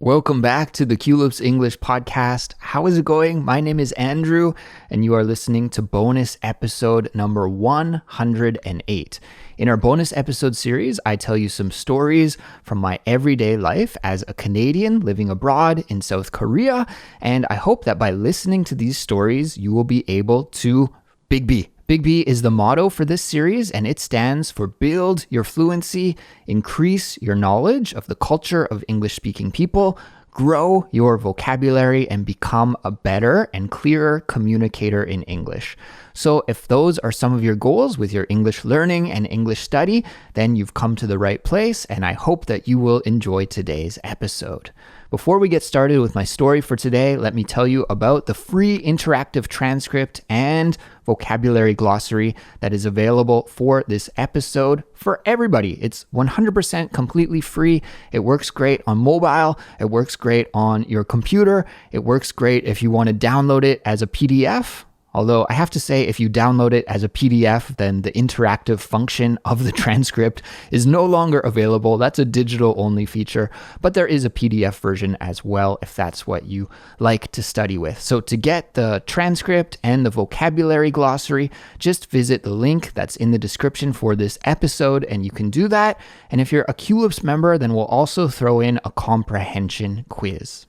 Welcome back to the Culips English podcast. How is it going? My name is Andrew, and you are listening to bonus episode number 108. In our bonus episode series, I tell you some stories from my everyday life as a Canadian living abroad in South Korea, and I hope that by listening to these stories, you will be able to Big B. Big B is the motto for this series, and it stands for build your fluency, increase your knowledge of the culture of English-speaking people, grow your vocabulary, and become a better and clearer communicator in English. So if those are some of your goals with your English learning and English study, then you've come to the right place, and I hope that you will enjoy today's episode. Before we get started with my story for today, let me tell you about the free interactive transcript and vocabulary glossary that is available for this episode for everybody. It's 100% completely free. It works great on mobile. It works great on your computer. It works great if you want to download it as a PDF. Although I have to say, if you download it as a PDF, then the interactive function of the transcript is no longer available. That's a digital-only feature, but there is a PDF version as well if that's what you like to study with. So to get the transcript and the vocabulary glossary, just visit the link that's in the description for this episode, and you can do that. And if you're a Culips member, then we'll also throw in a comprehension quiz.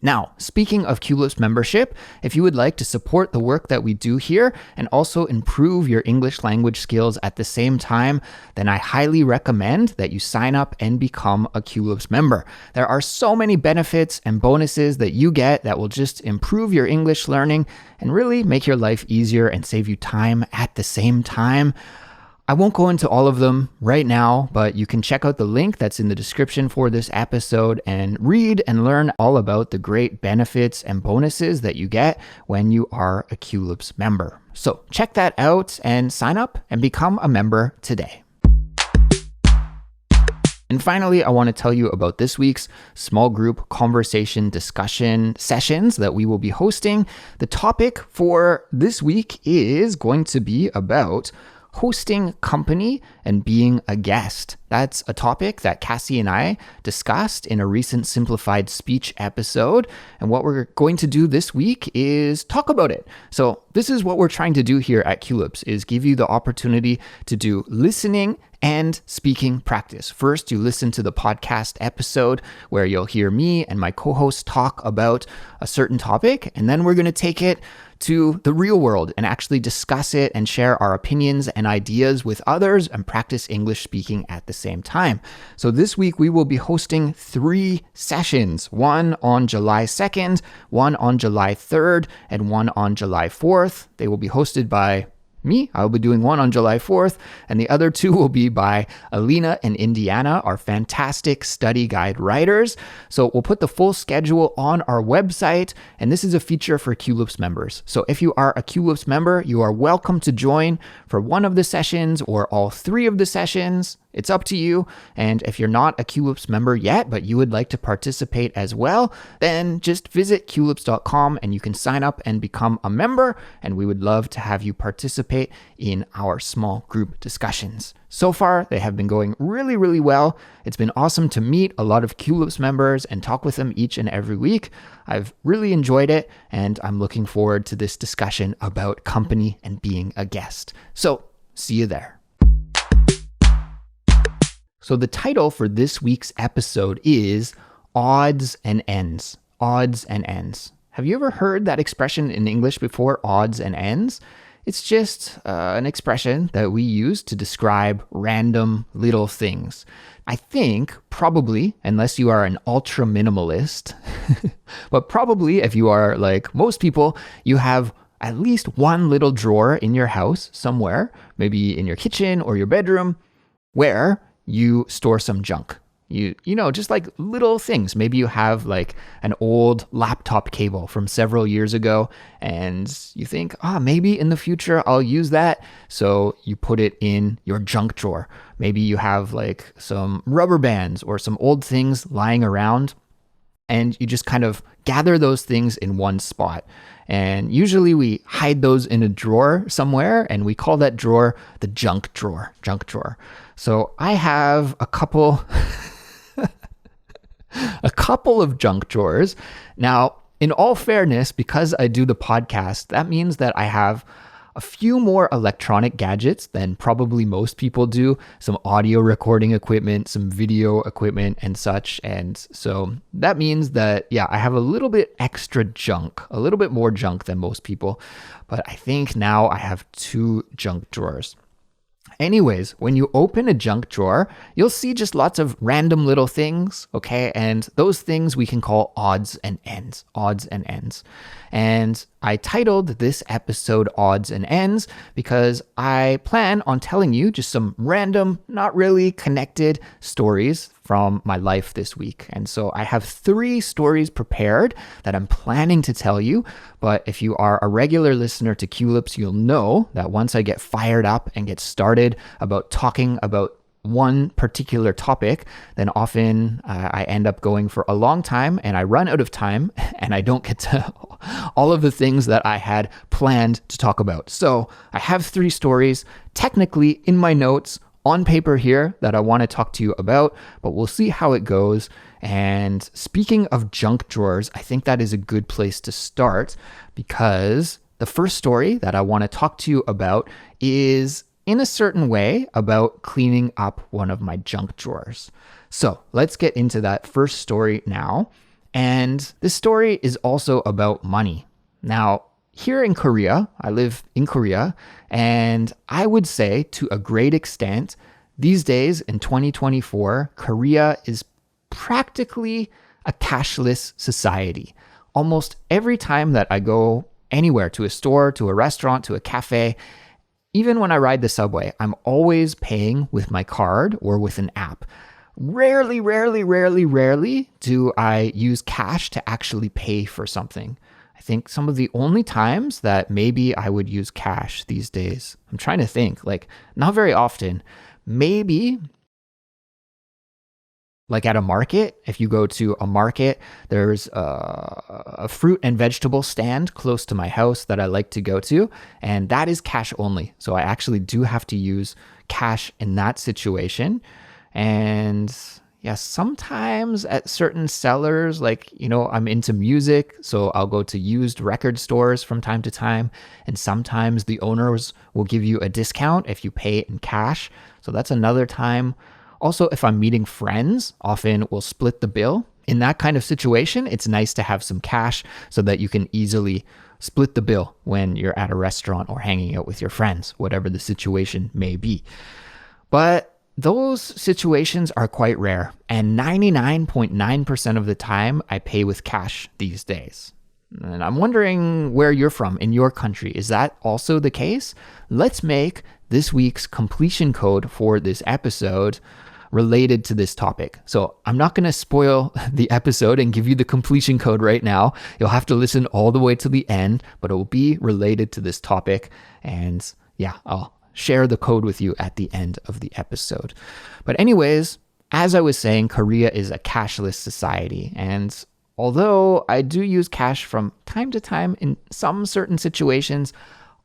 Now, speaking of Culips membership, if you would like to support the work that we do here and also improve your English language skills at the same time, then I highly recommend that you sign up and become a Culips member. There are so many benefits and bonuses that you get that will just improve your English learning and really make your life easier and save you time at the same time. I won't go into all of them right now, but you can check out the link that's in the description for this episode and read and learn all about the great benefits and bonuses that you get when you are a Culips member. So check that out and sign up and become a member today. And finally, I want to tell you about this week's small group conversation discussion sessions that we will be hosting. The topic for this week is going to be about hosting company and being a guest. That's a topic that Cassie and I discussed in a recent simplified speech episode. And what we're going to do this week is talk about it. So this is what we're trying to do here at Culips, is give you the opportunity to do listening and speaking practice. First, you listen to the podcast episode where you'll hear me and my co-host talk about a certain topic, and then we're going to take it to the real world and actually discuss it and share our opinions and ideas with others and practice English speaking at the same time. So this week we will be hosting 3 sessions, one on July 2nd, one on July 3rd, and one on July 4th. They will be hosted by me. I'll be doing one on July 4th, and the other 2 will be by Alina and Indiana, our fantastic study guide writers. So we'll put the full schedule on our website, and this is a feature for Culips members. So if you are a Culips member, you are welcome to join for one of the sessions or all 3 of the sessions. It's up to you. And if you're not a Culips member yet, but you would like to participate as well, then just visit culips.com and you can sign up and become a member. And we would love to have you participate in our small group discussions. So far, they have been going really, really well. It's been awesome to meet a lot of Culips members and talk with them each and every week. I've really enjoyed it, and I'm looking forward to this discussion about company and being a guest. So see you there. So the title for this week's episode is Odds and Ends. Odds and ends. Have you ever heard that expression in English before, odds and ends? It's just an expression that we use to describe random little things. I think probably, unless you are an ultra minimalist, but probably if you are like most people, you have at least one little drawer in your house somewhere, maybe in your kitchen or your bedroom, where you store some junk. You know, just like little things. Maybe you have like an old laptop cable from several years ago and you think, maybe in the future I'll use that. So you put it in your junk drawer. Maybe you have like some rubber bands or some old things lying around and you just kind of gather those things in one spot. And usually we hide those in a drawer somewhere and we call that drawer the junk drawer. So I have a couple a couple of junk drawers. Now, in all fairness, because I do the podcast, that means that I have a few more electronic gadgets than probably most people do, some audio recording equipment, some video equipment and such. And so that means that, yeah, I have a little bit extra junk, a little bit more junk than most people. But I think now I have 2 junk drawers. Anyways, when you open a junk drawer, you'll see just lots of random little things, okay? And those things we can call odds and ends, odds and ends. And I titled this episode Odds and Ends because I plan on telling you just some random, not really connected stories from my life this week. And so I have 3 stories prepared that I'm planning to tell you. But if you are a regular listener to Culips, you'll know that once I get fired up and get started about talking about one particular topic, then often I end up going for a long time and I run out of time and I don't get to all of the things that I had planned to talk about. So I have 3 stories technically in my notes on paper here that I want to talk to you about, but we'll see how it goes. And speaking of junk drawers, I think that is a good place to start because the first story that I want to talk to you about is in a certain way about cleaning up one of my junk drawers. So let's get into that first story now. And this story is also about money. Now, here in Korea, I live in Korea, and I would say to a great extent, these days in 2024, Korea is practically a cashless society. Almost every time that I go anywhere, to a store, to a restaurant, to a cafe, even when I ride the subway, I'm always paying with my card or with an app. Rarely do I use cash to actually pay for something. I think some of the only times that maybe I would use cash these days, I'm trying to think, like not very often. Maybe like at a market, if you go to a market, there's a fruit and vegetable stand close to my house that I like to go to, and that is cash only. So I actually do have to use cash in that situation. And yeah, sometimes at certain sellers, like, I'm into music, so I'll go to used record stores from time to time. And sometimes the owners will give you a discount if you pay it in cash. So that's another time. Also, if I'm meeting friends, often we'll split the bill. In that kind of situation, it's nice to have some cash so that you can easily split the bill when you're at a restaurant or hanging out with your friends, whatever the situation may be. But those situations are quite rare, and 99.9% of the time, I pay with cash these days. And I'm wondering where you're from in your country. Is that also the case? Let's make this week's completion code for this episode related to this topic. So I'm not going to spoil the episode and give you the completion code right now. You'll have to listen all the way to the end, but it will be related to this topic. And yeah, I'll share the code with you at the end of the episode. But anyways, as I was saying, Korea is a cashless society. And although I do use cash from time to time in some certain situations,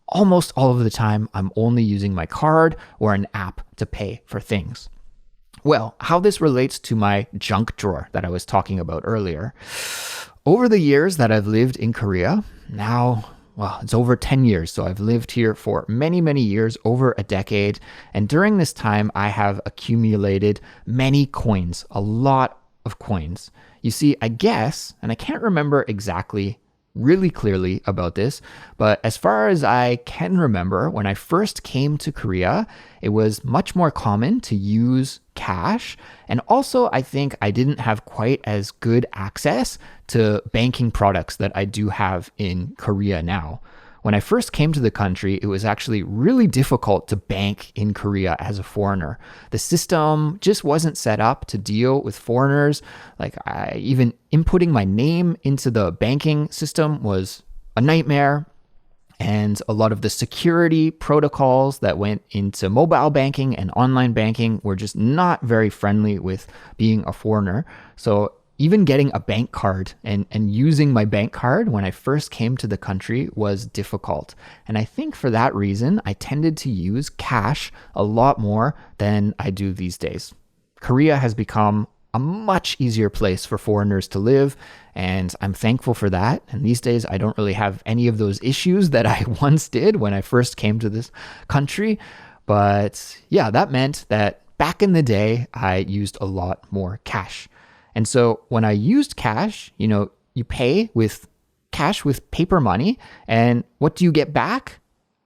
almost all of the time, I'm only using my card or an app to pay for things. Well, how this relates to my junk drawer that I was talking about earlier. Over the years that I've lived in Korea, now, it's over 10 years. So I've lived here for many years, over a decade. And during this time, I have accumulated many coins, a lot of coins. You see, I guess, and I can't remember exactly really clearly about this, but as far as I can remember, when I first came to Korea, it was much more common to use cash. And also, I think I didn't have quite as good access to banking products that I do have in Korea now. When I first came to the country, it was actually really difficult to bank in Korea as a foreigner. The system just wasn't set up to deal with foreigners. Like even inputting my name into the banking system was a nightmare. And a lot of the security protocols that went into mobile banking and online banking were just not very friendly with being a foreigner. So even getting a bank card and using my bank card when I first came to the country was difficult. And I think for that reason, I tended to use cash a lot more than I do these days. Korea has become a much easier place for foreigners to live, and I'm thankful for that. And these days, I don't really have any of those issues that I once did when I first came to this country. But yeah, that meant that back in the day, I used a lot more cash. And so when I used cash, you pay with cash with paper money, and what do you get back?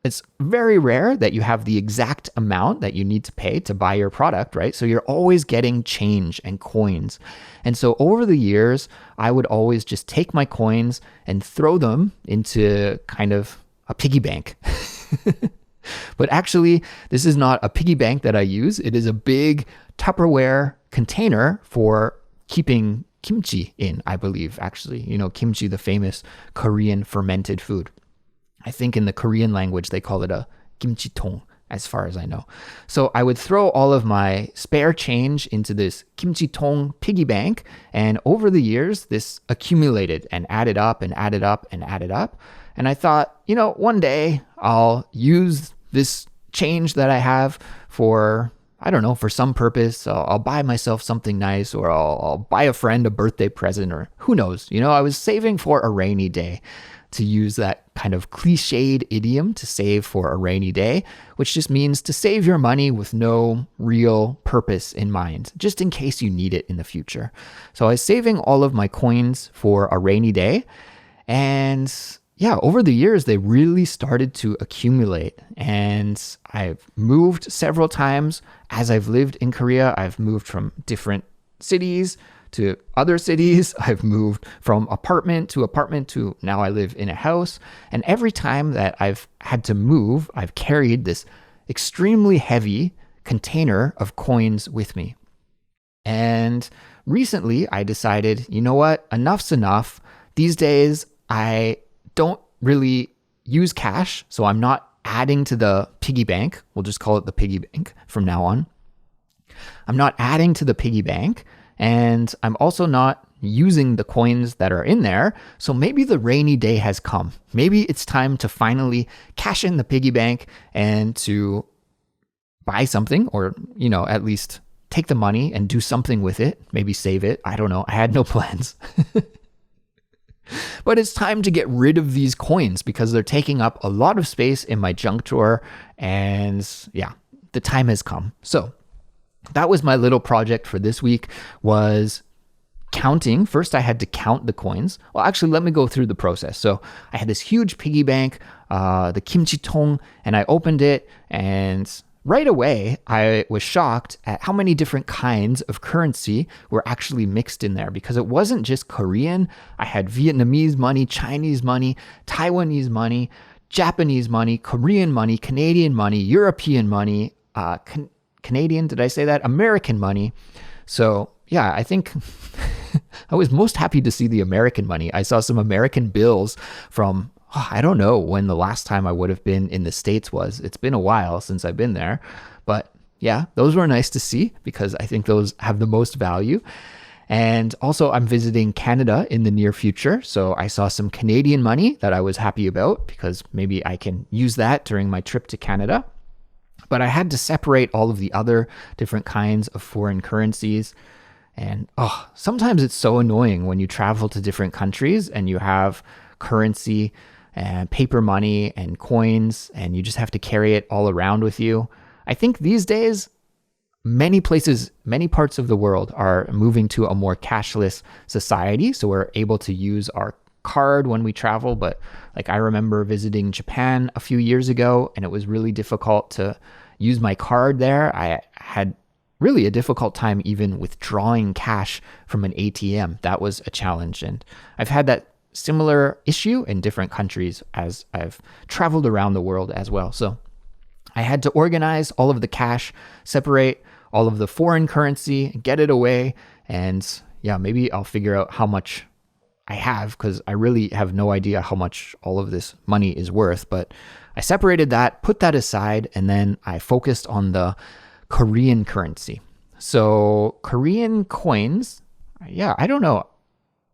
It's very rare that you have the exact amount that you need to pay to buy your product, right? So you're always getting change and coins. And so over the years, I would always just take my coins and throw them into kind of a piggy bank. But actually, this is not a piggy bank that I use. It is a big Tupperware container for keeping kimchi in, I believe, actually. Kimchi, the famous Korean fermented food. I think in the Korean language, they call it a kimchi tong, as far as I know. So I would throw all of my spare change into this kimchi tong piggy bank. And over the years, this accumulated and added up and added up and added up. And I thought, one day I'll use this change that I have for, I don't know, for some purpose. I'll buy myself something nice, or I'll buy a friend a birthday present, or who knows. I was saving for a rainy day, to use that kind of cliched idiom, to save for a rainy day, which just means to save your money with no real purpose in mind, just in case you need it in the future. So I was saving all of my coins for a rainy day. And yeah, over the years, they really started to accumulate. And I've moved several times as I've lived in Korea. I've moved from different cities to other cities. I've moved from apartment to now I live in a house. And every time that I've had to move, I've carried this extremely heavy container of coins with me. And recently I decided, you know what? Enough's enough. These days I don't really use cash, so I'm not adding to the piggy bank. We'll just call it the piggy bank from now on. I'm not adding to the piggy bank. And I'm also not using the coins that are in there. So maybe the rainy day has come. Maybe it's time to finally cash in the piggy bank and to buy something, or, at least take the money and do something with it. Maybe save it. I don't know. I had no plans. But it's time to get rid of these coins because they're taking up a lot of space in my junk drawer. And yeah, the time has come. So that was my little project for this week, was counting. First, I had to count the coins. Well, actually, let me go through the process. So I had this huge piggy bank, the kimchi tong, and I opened it. And right away, I was shocked at how many different kinds of currency were actually mixed in there, because it wasn't just Korean. I had Vietnamese money, Chinese money, Taiwanese money, Japanese money, Korean money, Canadian money, European money, Canadian, did I say that? American money. So yeah, I think I was most happy to see the American money. I saw some American bills from, I don't know when the last time I would have been in the States was. It's been a while since I've been there. But yeah, those were nice to see because I think those have the most value. And also I'm visiting Canada in the near future. So I saw some Canadian money that I was happy about because maybe I can use that during my trip to Canada. But I had to separate all of the other different kinds of foreign currencies. And sometimes it's so annoying when you travel to different countries and you have currency and paper money and coins, and you just have to carry it all around with you. I think these days, many places, many parts of the world are moving to a more cashless society. So we're able to use our card when we travel. But like, I remember visiting Japan a few years ago, and it was really difficult to use my card there. I had really a difficult time even withdrawing cash from an ATM. That was a challenge. And I've had that similar issue in different countries as I've traveled around the world as well. So I had to organize all of the cash, separate all of the foreign currency, get it away. And yeah, maybe I'll figure out how much I have, because I really have no idea how much all of this money is worth. But I separated that, put that aside, and then I focused on the Korean currency. So Korean coins, yeah, I don't know.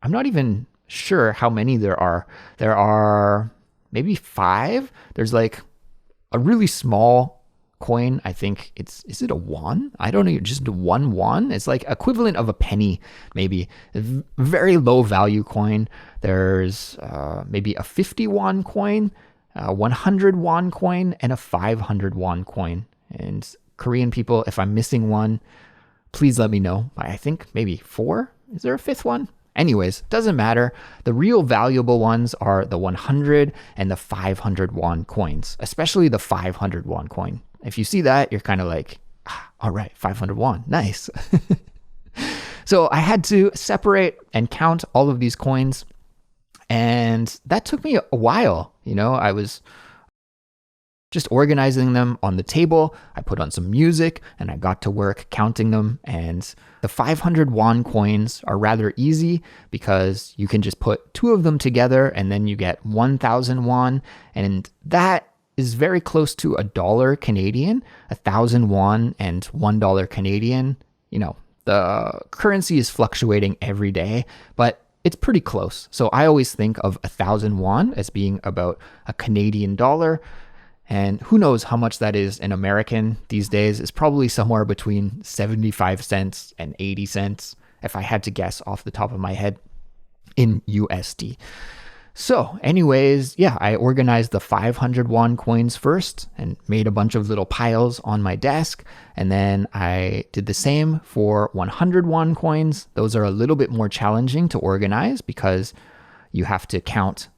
I'm not even sure how many there are. There are maybe 5. There's like a really small coin. I think is it a won? I don't know, just 1 won. It's like equivalent of a penny, maybe. Very low value coin. There's maybe a 50 won coin, a 100 won coin, and a 500 won coin. And Korean people, if I'm missing one, please let me know. I think maybe 4. Is there a 5th one? Anyways, doesn't matter. The real valuable ones are the 100 and the 500 won coins, especially the 500 won coin. If you see that, you're kind of like, all right, 500 won, nice. So I had to separate and count all of these coins, and that took me a while. I was just organizing them on the table. I put on some music and I got to work counting them. And the 500 won coins are rather easy because you can just put 2 of them together and then you get 1,000 won. And that is very close to $1 Canadian, 1,000 won and $1 Canadian. The currency is fluctuating every day, but it's pretty close. So I always think of 1,000 won as being about a Canadian dollar. And who knows how much that is in American these days. It's probably somewhere between 75 cents and 80 cents, if I had to guess off the top of my head, in USD. So anyways, I organized the 500 won coins first and made a bunch of little piles on my desk. And then I did the same for 100 won coins. Those are a little bit more challenging to organize because you have to count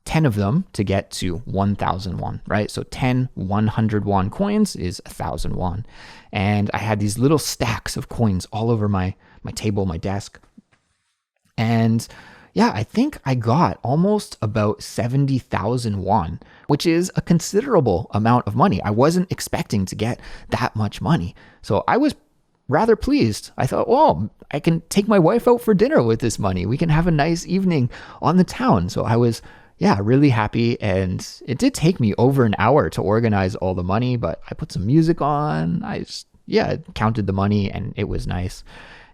10 of them to get to 1,000 won, right? So 10 100 won coins is 1,000 won. And I had these little stacks of coins all over my table, my desk. And I think I got almost about 70,000 won, which is a considerable amount of money. I wasn't expecting to get that much money. So I was rather pleased. I thought, well, I can take my wife out for dinner with this money. We can have a nice evening on the town. So I was really happy. And it did take me over an hour to organize all the money, but I put some music on. I just, counted the money and it was nice.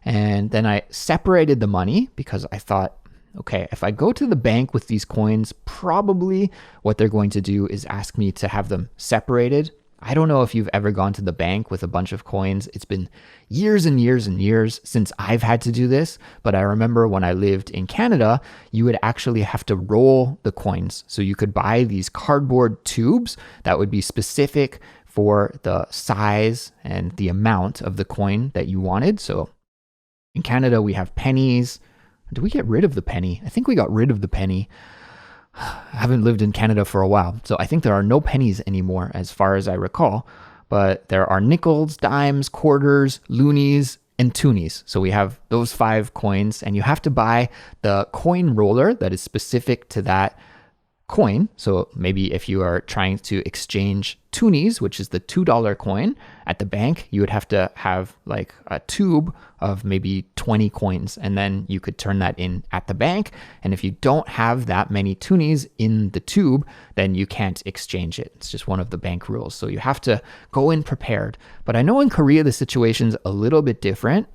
And then I separated the money because I thought, okay, if I go to the bank with these coins, probably what they're going to do is ask me to have them separated. I don't know if you've ever gone to the bank with a bunch of coins. It's been years and years and years since I've had to do this. But I remember when I lived in Canada, you would actually have to roll the coins. So you could buy these cardboard tubes that would be specific for the size and the amount of the coin that you wanted. So in Canada, we have pennies. Did we get rid of the penny? I think we got rid of the penny. I haven't lived in Canada for a while, so I think there are no pennies anymore as far as I recall, but there are nickels, dimes, quarters, loonies, and toonies. So we have those 5 coins, and you have to buy the coin roller that is specific to that coin. So maybe if you are trying to exchange toonies, which is the $2 coin at the bank, you would have to have like a tube of maybe 20 coins, and then you could turn that in at the bank. And if you don't have that many toonies in the tube, then you can't exchange it. It's just one of the bank rules. So you have to go in prepared. But I know in Korea, the situation's a little bit different.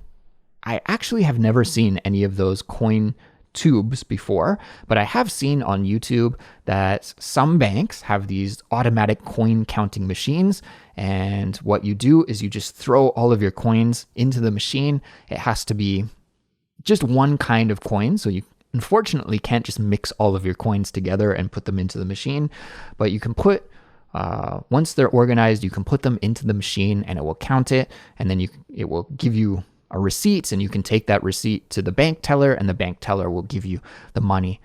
I actually have never seen any of those coin tubes before, but I have seen on YouTube that some banks have these automatic coin counting machines, and what you do is you just throw all of your coins into the machine. It has to be just one kind of coin, so you unfortunately can't just mix all of your coins together and put them into the machine, but you can put once they're organized, you can put them into the machine and it will count it, and then it will give you a receipt, and you can take that receipt to the bank teller, and the bank teller will give you the money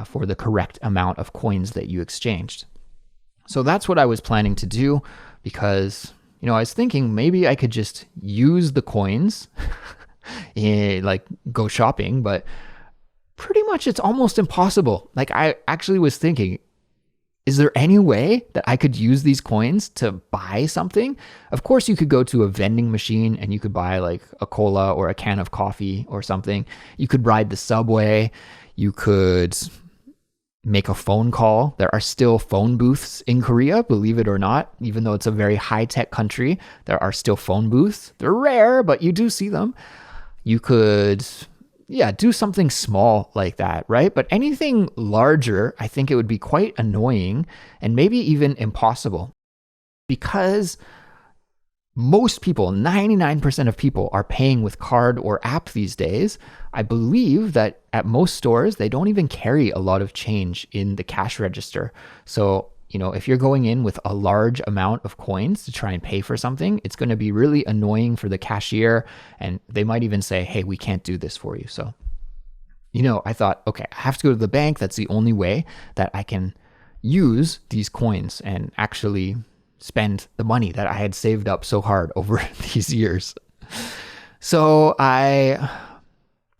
for the correct amount of coins that you exchanged. So that's what I was planning to do, because I was thinking maybe I could just use the coins like go shopping, but pretty much it's almost impossible. Like I actually was thinking, is there any way that I could use these coins to buy something? Of course, you could go to a vending machine and you could buy like a cola or a can of coffee or something. You could ride the subway. You could make a phone call. There are still phone booths in Korea, believe it or not. Even though it's a very high-tech country, there are still phone booths. They're rare, but you do see them. You could do something small like that, right? But anything larger, I think it would be quite annoying and maybe even impossible, because most people, 99% of people are paying with card or app these days. I believe that at most stores, they don't even carry a lot of change in the cash register. So, if you're going in with a large amount of coins to try and pay for something, it's going to be really annoying for the cashier. And they might even say, hey, we can't do this for you. So, I thought, okay, I have to go to the bank. That's the only way that I can use these coins and actually spend the money that I had saved up so hard over these years. So I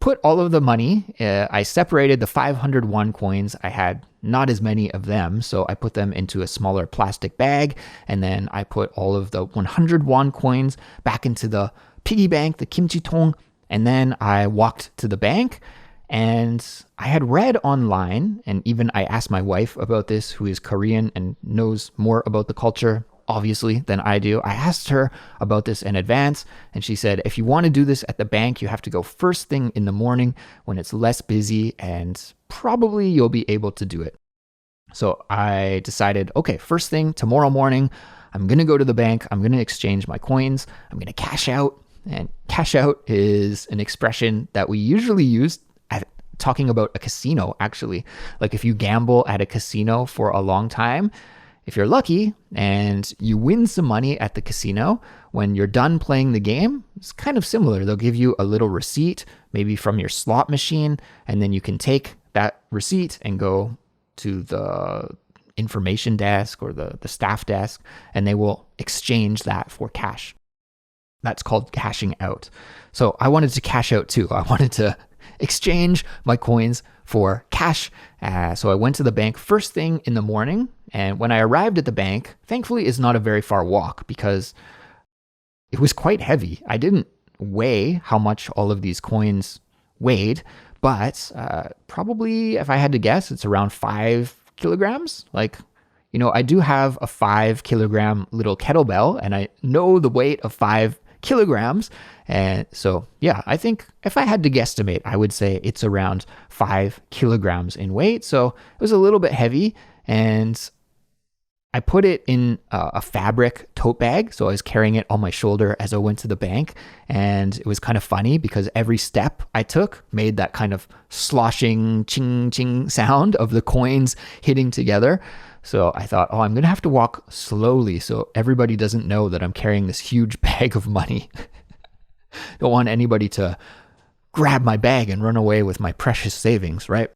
put all of the money, I separated the 501 coins. I had not as many of them, so I put them into a smaller plastic bag, and then I put all of the 101 coins back into the piggy bank, the kimchi tong, and then I walked to the bank. And I had read online, and even I asked my wife about this, who is Korean and knows more about the culture, obviously, than I do. I asked her about this in advance, and she said, if you want to do this at the bank, you have to go first thing in the morning when it's less busy, and probably you'll be able to do it. So I decided, okay, first thing tomorrow morning, I'm going to go to the bank. I'm going to exchange my coins. I'm going to cash out. And cash out is an expression that we usually use talking about a casino, actually. Like if you gamble at a casino for a long time, if you're lucky and you win some money at the casino, when you're done playing the game, it's kind of similar. They'll give you a little receipt, maybe from your slot machine, and then you can take that receipt and go to the information desk or the staff desk, and they will exchange that for cash. That's called cashing out. So I wanted to cash out too. I wanted to exchange my coins for cash. So I went to the bank first thing in the morning. And when I arrived at the bank, thankfully it's not a very far walk because it was quite heavy. I didn't weigh how much all of these coins weighed, but probably, if I had to guess, it's around 5 kilograms. I do have a 5 kilogram little kettlebell, and I know the weight of 5 kilograms. And so, yeah, I think if I had to guesstimate, I would say it's around 5 kilograms in weight. So it was a little bit heavy, and I put it in a fabric tote bag. So I was carrying it on my shoulder as I went to the bank. And it was kind of funny because every step I took made that kind of sloshing ching ching sound of the coins hitting together. So I thought, I'm going to have to walk slowly so everybody doesn't know that I'm carrying this huge bag of money. Don't want anybody to grab my bag and run away with my precious savings, right?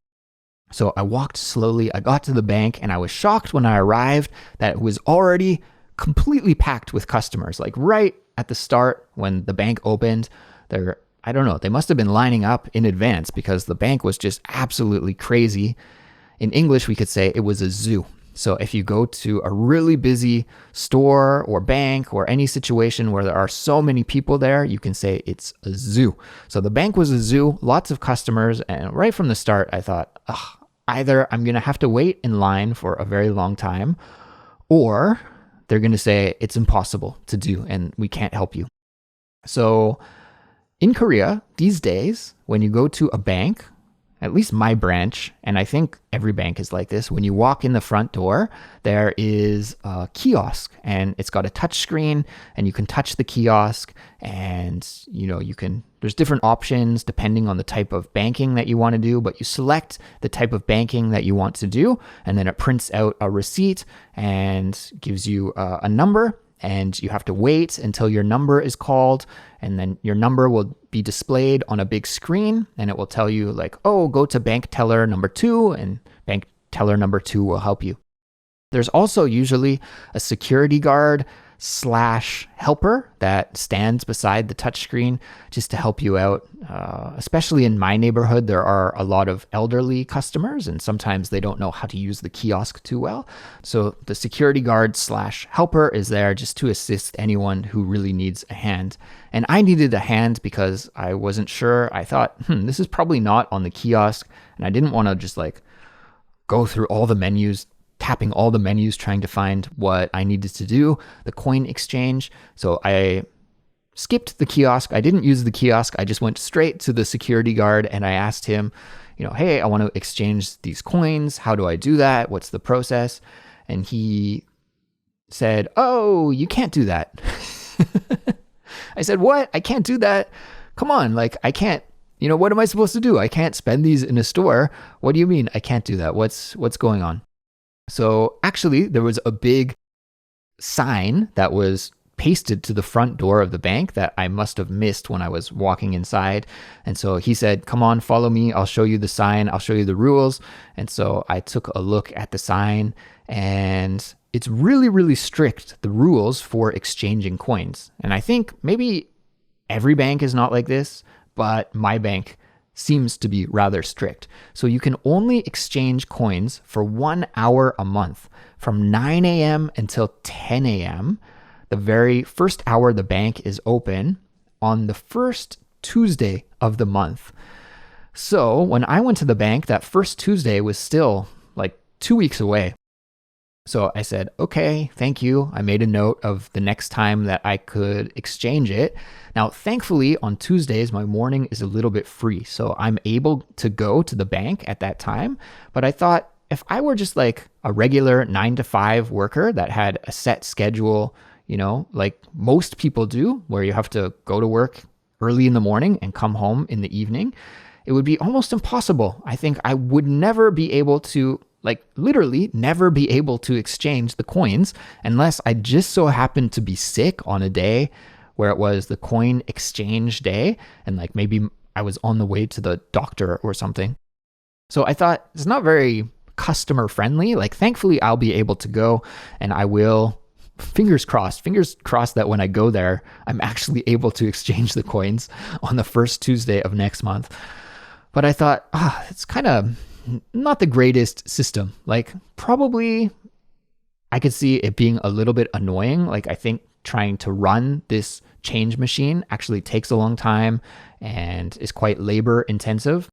So I walked slowly. I got to the bank, and I was shocked when I arrived that it was already completely packed with customers. Like right at the start when the bank opened, I don't know, they must have been lining up in advance because the bank was just absolutely crazy. In English, we could say it was a zoo. So if you go to a really busy store or bank or any situation where there are so many people there, you can say it's a zoo. So the bank was a zoo, lots of customers. And right from the start, I thought, either I'm going to have to wait in line for a very long time, or they're going to say it's impossible to do and we can't help you. So in Korea, these days, when you go to a bank, at least my branch, and I think every bank is like this, when you walk in the front door, there is a kiosk, and it's got a touch screen, and you can touch the kiosk, and there's different options depending on the type of banking that you want to do, but you select the type of banking that you want to do, and then it prints out a receipt and gives you a number, and you have to wait until your number is called, and then your number will be displayed on a big screen, and it will tell you go to bank teller number 2, and bank teller number 2 will help you. There's also usually a security guard / helper that stands beside the touchscreen just to help you out. Especially in my neighborhood, there are a lot of elderly customers, and sometimes they don't know how to use the kiosk too well. So the security guard / helper is there just to assist anyone who really needs a hand. And I needed a hand because I wasn't sure. I thought, this is probably not on the kiosk, and I didn't want to just go through all the menus, tapping all the menus, trying to find what I needed to do, the coin exchange. So I skipped the kiosk. I didn't use the kiosk. I just went straight to the security guard, and I asked him, hey, I want to exchange these coins. How do I do that? What's the process? And he said, you can't do that. I said, what? I can't do that. Come on, like I can't, what am I supposed to do? I can't spend these in a store. What do you mean I can't do that? What's going on? So actually, there was a big sign that was pasted to the front door of the bank that I must have missed when I was walking inside. And so he said, come on, follow me. I'll show you the sign. I'll show you the rules. And so I took a look at the sign, and it's really, really strict, the rules for exchanging coins. And I think maybe every bank is not like this, but my bank seems to be rather strict. So you can only exchange coins for 1 hour a month from 9 a.m. until 10 a.m. The very first hour the bank is open on the first Tuesday of the month. So when I went to the bank, that first Tuesday was still like 2 weeks away. So I said, okay, thank you. I made a note of the next time that I could exchange it. Now, thankfully, on Tuesdays, my morning is a little bit free. So I'm able to go to the bank at that time. But I thought if I were just like a regular 9 to 5 worker that had a set schedule, like most people do, where you have to go to work early in the morning and come home in the evening, it would be almost impossible. I think I would never be able to, like literally never be able to exchange the coins unless I just so happened to be sick on a day where it was the coin exchange day. And like maybe I was on the way to the doctor or something. So I thought it's not very customer friendly. Like thankfully I'll be able to go, and I will, fingers crossed that when I go there, I'm actually able to exchange the coins on the first Tuesday of next month. But I thought, it's kind of not the greatest system. Like probably I could see it being a little bit annoying. Like I think trying to run this change machine actually takes a long time and is quite labor intensive.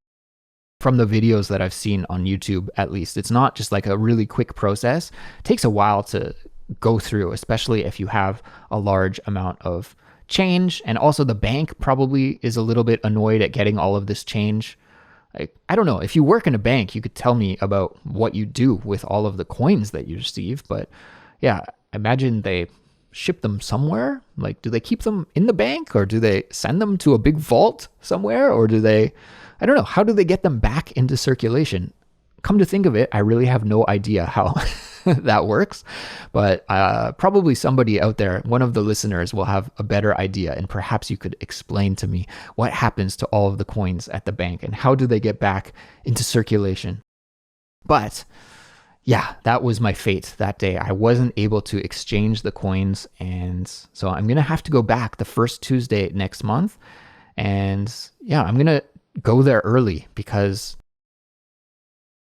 From the videos that I've seen on YouTube, at least, it's not just like a really quick process. It takes a while to go through, especially if you have a large amount of change. And also the bank probably is a little bit annoyed at getting all of this change. I don't know. If you work in a bank, you could tell me about what you do with all of the coins that you receive. But yeah, I imagine they ship them somewhere. Like, do they keep them in the bank, or do they send them to a big vault somewhere? Or do they, I don't know, how do they get them back into circulation? Come to think of it, I really have no idea how that works, but probably somebody out there, one of the listeners, will have a better idea, and perhaps you could explain to me what happens to all of the coins at the bank and how do they get back into circulation. But yeah, that was my fate that day. I wasn't able to exchange the coins, and so I'm gonna have to go back the first Tuesday next month, and yeah, I'm gonna go there early because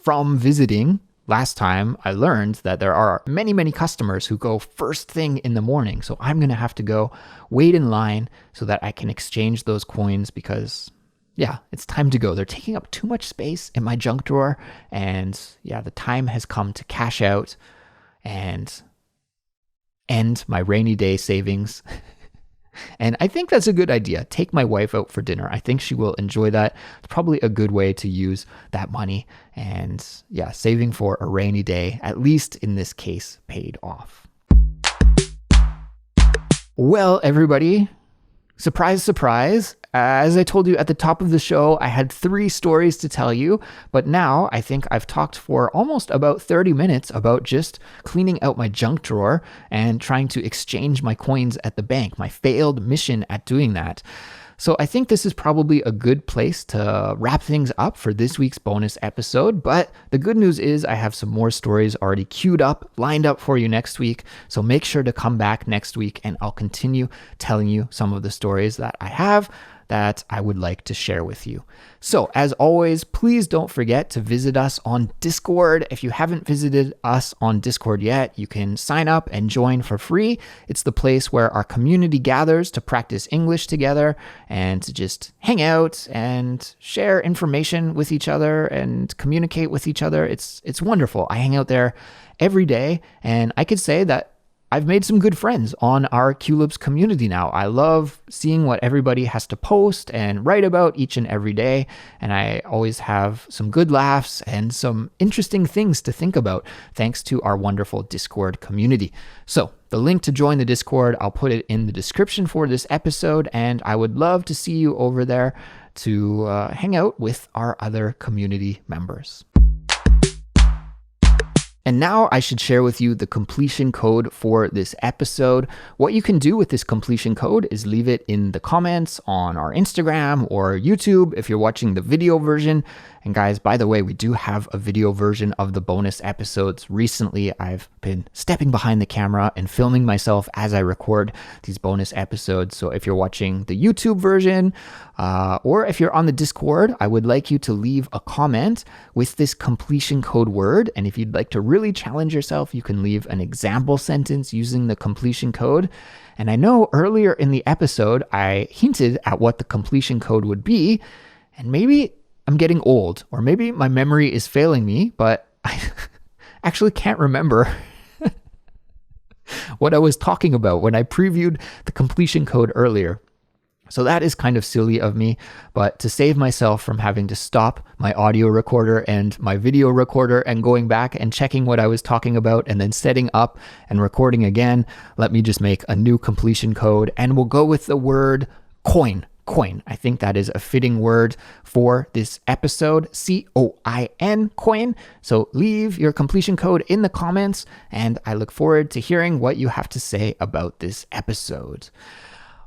from visiting last time, I learned that there are many, many customers who go first thing in the morning. So I'm going to have to go wait in line so that I can exchange those coins because, yeah, it's time to go. They're taking up too much space in my junk drawer. And yeah, the time has come to cash out and end my rainy day savings. And I think that's a good idea. Take my wife out for dinner. I think she will enjoy that. It's probably a good way to use that money. And yeah, saving for a rainy day, at least in this case, paid off. Well, everybody, surprise, surprise. As I told you at the top of the show, I had 3 stories to tell you, but now I think I've talked for almost about 30 minutes about just cleaning out my junk drawer and trying to exchange my coins at the bank, my failed mission at doing that. So I think this is probably a good place to wrap things up for this week's bonus episode. But the good news is I have some more stories already queued up, lined up for you next week. So make sure to come back next week and I'll continue telling you some of the stories that I have that I would like to share with you. So as always, please don't forget to visit us on Discord. If you haven't visited us on Discord yet, you can sign up and join for free. It's the place where our community gathers to practice English together and to just hang out and share information with each other and communicate with each other. It's wonderful. I hang out there every day, and I could say that I've made some good friends on our Culips community now. I love seeing what everybody has to post and write about each and every day. And I always have some good laughs and some interesting things to think about thanks to our wonderful Discord community. So the link to join the Discord, I'll put it in the description for this episode. And I would love to see you over there to hang out with our other community members. And now I should share with you the completion code for this episode. What you can do with this completion code is leave it in the comments on our Instagram or YouTube if you're watching the video version. And guys, by the way, we do have a video version of the bonus episodes. Recently, I've been stepping behind the camera and filming myself as I record these bonus episodes. So if you're watching the YouTube version or if you're on the Discord, I would like you to leave a comment with this completion code word. And if you'd like to really challenge yourself, you can leave an example sentence using the completion code. And I know earlier in the episode, I hinted at what the completion code would be, and maybe I'm getting old, or maybe my memory is failing me, but I actually can't remember what I was talking about when I previewed the completion code earlier. So that is kind of silly of me, but to save myself from having to stop my audio recorder and my video recorder and going back and checking what I was talking about and then setting up and recording again, let me just make a new completion code, and we'll go with the word coin. Coin. I think that is a fitting word for this episode. COIN, coin. So leave your completion code in the comments, and I look forward to hearing what you have to say about this episode.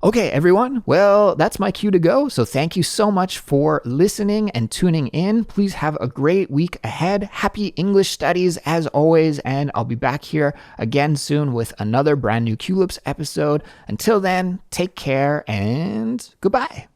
Okay, everyone. Well, that's my cue to go. So thank you so much for listening and tuning in. Please have a great week ahead. Happy English studies as always. And I'll be back here again soon with another brand new Culips episode. Until then, take care and goodbye.